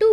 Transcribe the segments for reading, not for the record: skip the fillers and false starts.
2।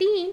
3।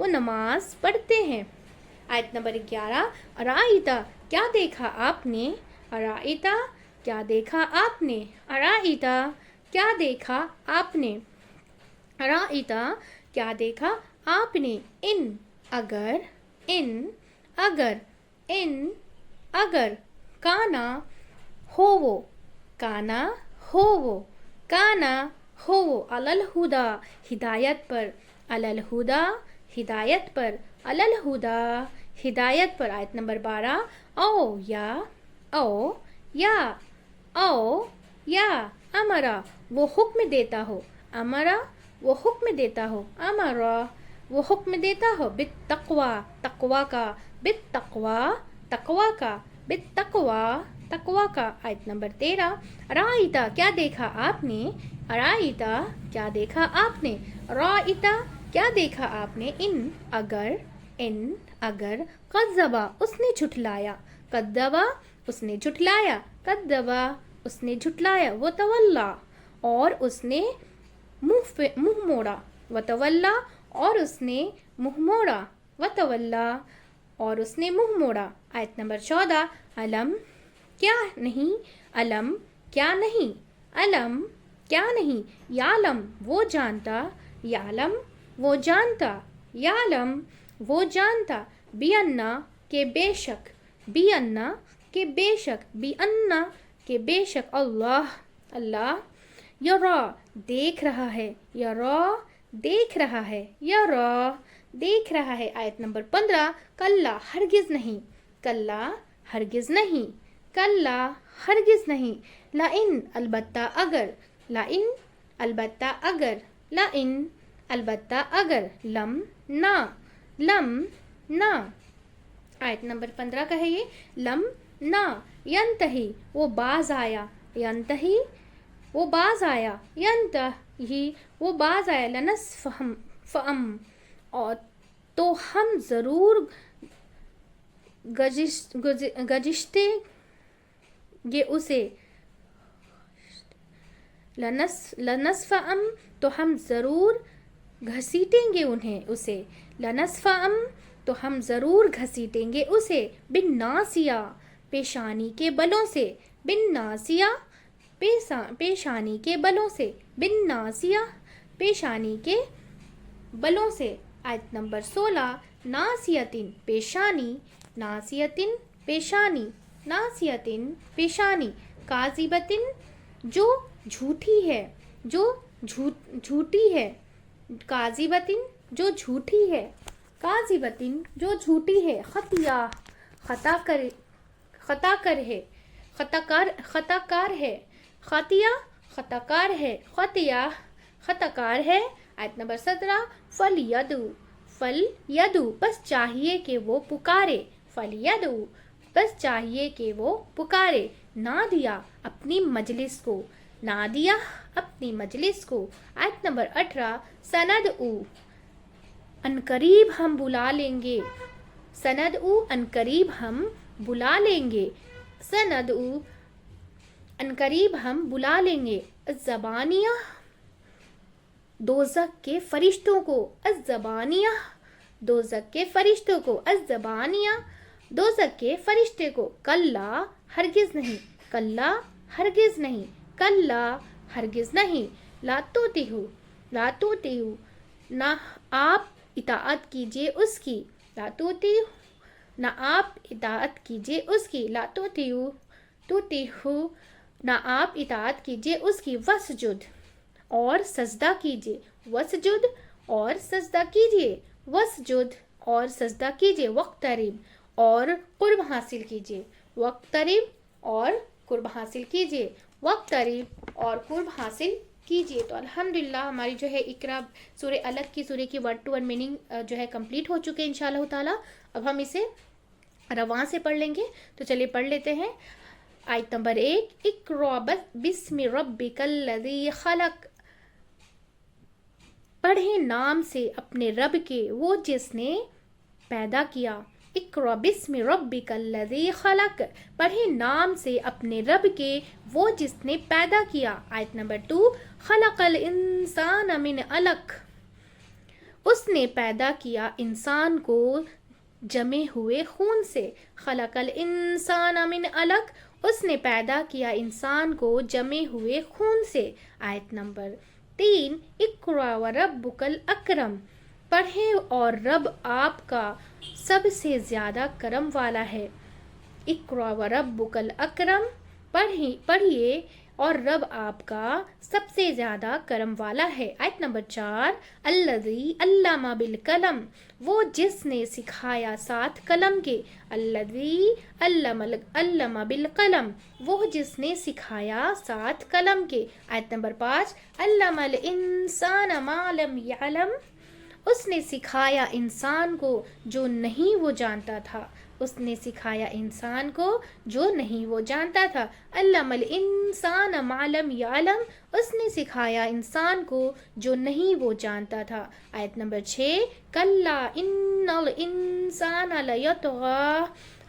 وہ نماز پڑھتے ہیں۔ آیت نمبر 11 ارائیتا کیا دیکھا آپ نے، ارائیتا کیا دیکھا آپ نے، ارائیتا کیا دیکھا آپ نے، ارائیتا کیا دیکھا آپ نے، ان اگر، ان اگر، ان اگر، کانا ہو وہ، کانا ہو وہ، کانا ہو وہ، الہدا ہدایت پر، الہدا ہدایت پر، الہدا ہدایت پر۔ آیت نمبر 12 او یا، او یا، او یا، امرا وہ حکم دیتا ہو، امرا وہ حکم دیتا ہو، امرا وہ حکم دیتا ہو، بالتقوی تقوی کا، بالتقوی تقوی کا، بالتقوی تقوی کا۔ آیت نمبر 13 رائتا کیا دیکھا آپ نے، رائتا کیا دیکھا آپ نے، رائتا کیا دیکھا آپ نے، ان اگر، ان اگر، کذبا اس نے جھٹلایا، کذبا اس نے جھٹلایا، کذبا اس نے جھٹلایا، وتولا اور اس نے منہ موڑا، وتولا اور اس نے منہ موڑا، وتولا اور اس نے منہ موڑا۔ آیت نمبر 14 علم کیا نہیں، علم کیا نہیں، علم کیا نہیں، یعلم وہ جانتا، یعلم وہ جانتا، یعلم وہ جانتا، بینا کہ بے شک، بینا کہ بے شک، بینا کہ بے شک، اللہ اللہ، یرا دیکھ رہا ہے، یرا دیکھ رہا ہے، یرا دیکھ رہا ہے۔ آیت نمبر 15 کلا ہرگز نہیں، کلا ہرگز نہیں، کلا ہرگز نہیں، لئن البتہ اگر، لئن البتہ اگر، لئن البتہ اگر، لم نہ، لم نہ۔ آیت نمبر 15 کا ہے یہ، لم نہ، ینتہی وہ باز آیا، ینتہی وہ باز آیا، ینتہی وہ باز آیا، لنصفہم فہم اور تو ہم ضرور گزشتے گے اسے، لنصفہم تو ہم ضرور گھسیٹیں گے انہیں اسے، لنصفہم تو ہم ضرور گھسیٹیں گے اسے، بالناصیہ پیشانی کے بلوں سے، بالناصیہ پیشانی کے بلوں سے، بالناصیہ پیشانی کے بلوں سے۔ آیت نمبر 16 ناصیتن پیشانی، ناصیتن پیشانی، ناصیتن پیشانی، کاذبتن جو جھوٹی ہے، جو جھوٹی ہے، کاذبتن جو جھوٹی ہے، کاذبتن جو جھوٹی ہے، خطیہ خطا کر، خطا کر ہے، خطا کار ہے، خطیہ خطا کار ہے، خطیہ خطا کار ہے۔ آیت نمبر 17 فلیدو، فلیدو بس چاہیے کہ وہ پکارے، فلیدو بس چاہیے کہ وہ پکارے، نادیہ اپنی مجلس کو، نادیہ اپنی مجلس کو۔ آیت نمبر 18 سندعو عنقریب ہم بلا لیں گے، سندعو عنقریب ہم بلا لیں گے، سندعو عنقریب ہم بلا لیں گے، الزبانیہ دوزخ کے فرشتوں کو، الزبانیہ دوزخ کے فرشتوں کو، الزبانیہ دوزخ کے فرشتے کو، کلا ہرگز نہیں، کلا ہرگز نہیں، کلا ہرگز نہیں، لا تطیعوا، لا تطیعوا نہ آپ اطاعت کیجئے اس کی، لا تطیعوا نہ آپ اطاعت کیجئے اس کی، لا تطیعوا نہ آپ اطاعت کیجئے اس کی، وسجد اور سجدہ کیجئے، وسجد اور سجدہ کیجئے، وسجد اور سجدہ کیجئے، وقترب اور قرب حاصل کیجئے، وقترب اور قرب حاصل کیجئے، وقترب اور قرب حاصل کیجئے۔ تو الحمدللہ ہماری جو ہے اقرا سورہ الگ کی سورہ کی ورڈ ٹو ورڈ میننگ جو ہے کمپلیٹ ہو چکے ہیں انشاءاللہ تعالی۔ اب ہم اسے رواں سے پڑھ لیں گے، تو چلیے پڑھ لیتے ہیں۔ آیت نمبر 1 اقرا بسم ربک الذی خلق، پڑھیں نام سے اپنے رب کے وہ جس نے پیدا کیا، اقرا بسم ربک الذی خلق، پڑھیں نام سے اپنے رب کے وہ جس نے پیدا کیا۔ آیت نمبر 2 خلق الانسان من علق، اس نے پیدا کیا انسان کو جمے ہوئے خون سے. خلق الانسان من علق. اس نے پیدا کیا انسان کو جمے ہوئے خون سے. آیت نمبر 3. اقرا وربک الاکرم. پڑھیں اور رب آپ کا سب سے زیادہ کرم والا ہے. اقرا وربک الاکرم. پڑھیے اور رب آپ کا سب سے زیادہ کرم والا ہے. آیت نمبر 4. الذی علم بالقلم. وہ جس نے سکھایا ساتھ قلم کے. الذی علم بالقلم. وہ جس نے سکھایا ساتھ قلم کے. آیت نمبر 5. علم الانسان ما لم یعلم. اس نے سکھایا انسان کو جو نہیں وہ جانتا تھا. اس نے سکھایا انسان کو جو نہیں وہ جانتا تھا. علم الانسان ما لم یعلم. اس نے سکھایا انسان کو جو نہیں وہ جانتا تھا. آیت نمبر 6. کلا ان الانسان لیطغی.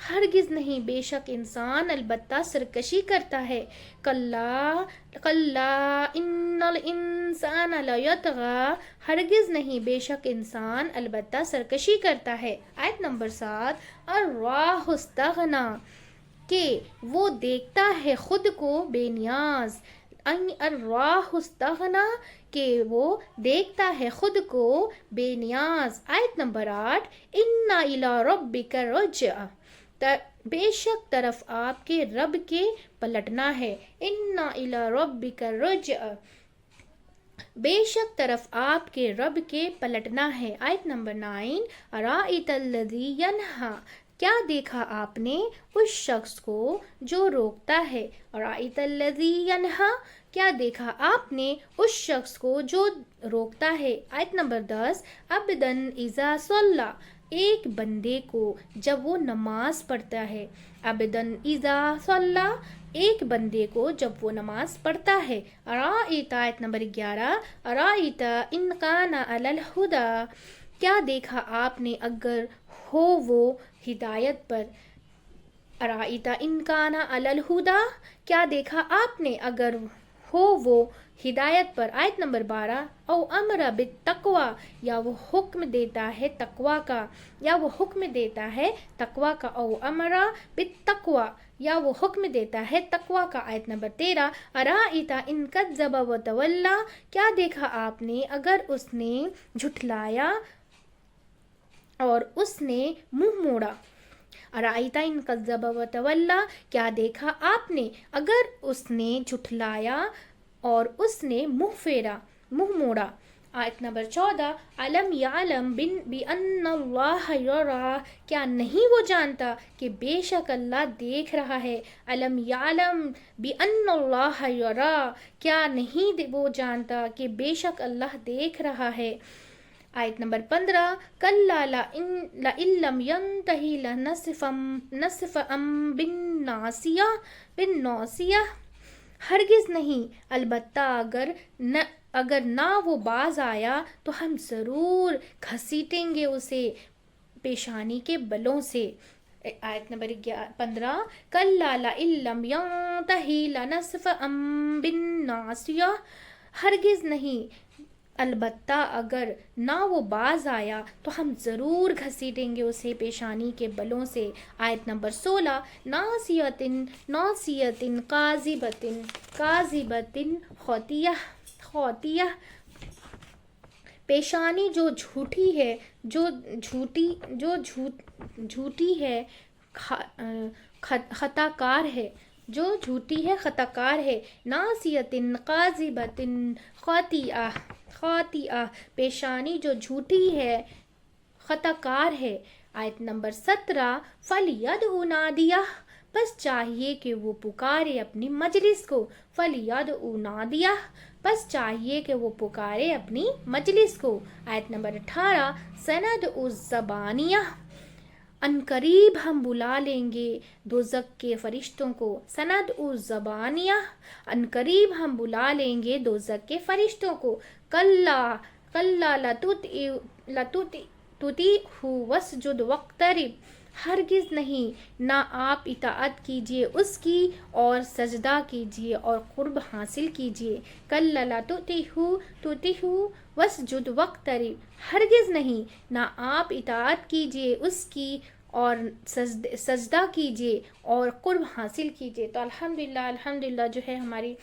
ہرگز نہیں، بے شک انسان البتہ سرکشی کرتا ہے. کلا ان الانسان لیطغی. ہرگز نہیں، بے شک انسان البتہ سرکشی کرتا ہے. آیت نمبر 7. الراہ استغنا. کہ وہ دیکھتا ہے خود کو بے نیاز. الراہ استغنا. کہ وہ دیکھتا ہے خود کو بے نیاز. آیت نمبر 8. انا الی ربک الرجع. بے شک طرف آپ کے رب کے پلٹنا ہے. انا الی ربک الرجع. بے شک طرف آپ کے رب کے پلٹنا ہے. آیت نمبر 9. ارائیت الذی ینہا. کیا دیکھا آپ نے اس شخص کو جو روکتا ہے. ارائیت الذی ینہا. کیا دیکھا آپ نے اس شخص کو جو روکتا ہے. آیت نمبر 10. عبدا اذا صلی. ایک بندے کو جب وہ نماز پڑھتا ہے. عبدا اذا صلی. ایک بندے کو جب وہ نماز پڑھتا ہے. ارائیت. آیت نمبر 11. ارائیت ان کان علی الہدی. کیا دیکھا آپ نے اگر ہو وہ ہدایت پر. ارائیت ان کان علی الہدی. کیا دیکھا آپ نے اگر ہو وہ ہدایت پر. آیت نمبر 12. او امر بالتقوی. یا وہ حکم دیتا ہے تقوی کا. یا وہ حکم دیتا ہے تقوی کا. او امر بالتقوی. یا وہ حکم دیتا ہے تقوی کا. آیت نمبر 13. ارائیت ان کذب وتولی. کیا دیکھا آپ نے اگر اس نے جھٹلایا اور اس نے منہ موڑا. ارائیت ان کذب وتولی. کیا دیکھا آپ نے اگر اس نے جھٹلایا اور اس نے منہ موڑا. آیت نمبر 14. علم یعلم بان اللہ یرا. کیا نہیں وہ جانتا کہ بے شک اللہ دیکھ رہا ہے. علم یعلم بان اللہ یرا. کیا نہیں وہ جانتا کہ بے شک اللہ دیکھ رہا ہے. آیت نمبر 15. کلا لئن لم ینتہی لنسفعا بالناصیہ. ہرگز نہیں، البتہ اگر نہ وہ باز آیا تو ہم ضرور گھسیٹیں گے اسے پیشانی کے بلوں سے. آیت نمبر 15. کلا لئن لم ینتہی لنسفعا بالناصیہ. ہرگز نہیں، البتہ اگر نہ وہ باز آیا تو ہم ضرور گھسیٹیں گے اسے پیشانی کے بلوں سے. آیت نمبر 16. ناصیۃ کاذبۃ خاطیہ. پیشانی جو جھوٹی ہے خطا کار ہے. جو جھوٹی ہے خطا کار ہے. ناصیۃ کاذبۃ خاطیہ. پیشانی جو جھوٹی ہے خطا کار ہے. آیت نمبر 17. فلیدع نادیہ. بس چاہیے کہ وہ پکارے اپنی مجلس کو. فلیدع نادیہ. بس چاہیے کہ وہ پکارے اپنی مجلس کو. آیت نمبر 18. سندع الزبانیہ. عنقریب ہم بلا لیں گے دوزخ کے فرشتوں کو. سندع الزبانیہ. عنقریب ہم بلا لیں گے دوزخ کے فرشتوں کو. کلا لتطیعہ واسجد واقترب. ہرگز نہیں، نہ آپ اطاعت کیجیے اس کی اور سجدہ کیجیے اور قرب حاصل کیجیے. کَلَّا لَا تُطِعْهُ وَاسْجُدْ وَاقْتَرِب، ہرگز نہیں، نہ آپ اطاعت کیجیے اس کی اور سجدہ کیجیے اور قرب حاصل کیجیے. تو الحمدللہ جو ہے ہماری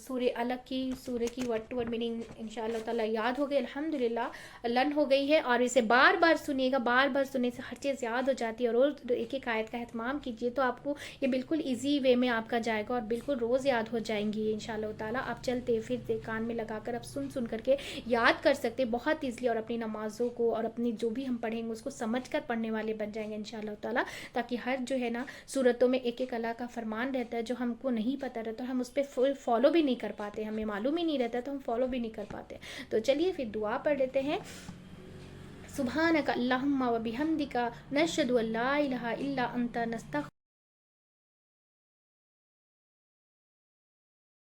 سورہ الگ کی سورہ کی ورڈ ٹو ورڈ میننگ انشاءاللہ تعالیٰ یاد ہو گئی، الحمدللہ لرن ہو گئی ہے. اور اسے بار بار سنیے گا، بار بار سننے سے ہر چیز یاد ہو جاتی ہے. اور روز ایک ایک آیت کا اہتمام کیجیے تو آپ کو یہ بالکل ایزی وے میں آپ کا جائے گا اور بالکل روز یاد ہو جائیں گی انشاءاللہ تعالیٰ. آپ چلتے پھرتے کان میں لگا کر آپ سن کر کے یاد کر سکتے بہت ایزلی، اور اپنی نمازوں کو اور اپنی جو بھی ہم پڑھیں گے اس کو سمجھ کر پڑھنے والے بن جائیں گے انشاءاللہ تعالیٰ. تاکہ ہر جو ہے نا صورتوں میں ایک ایک اللہ کا فرمان رہتا ہے جو ہم کو نہیں پتہ رہتا، ہم اس پہ فالو بھی نہیں کر پاتے، ہمیں معلوم ہی نہیں رہتا تو ہم فالو بھی نہیں کر پاتے. تو چلیے پھر دعا پڑھ لیتے ہیں. سبحانک اللہم و بحمدک نشہد ان لا الہ الا انت نستغفرک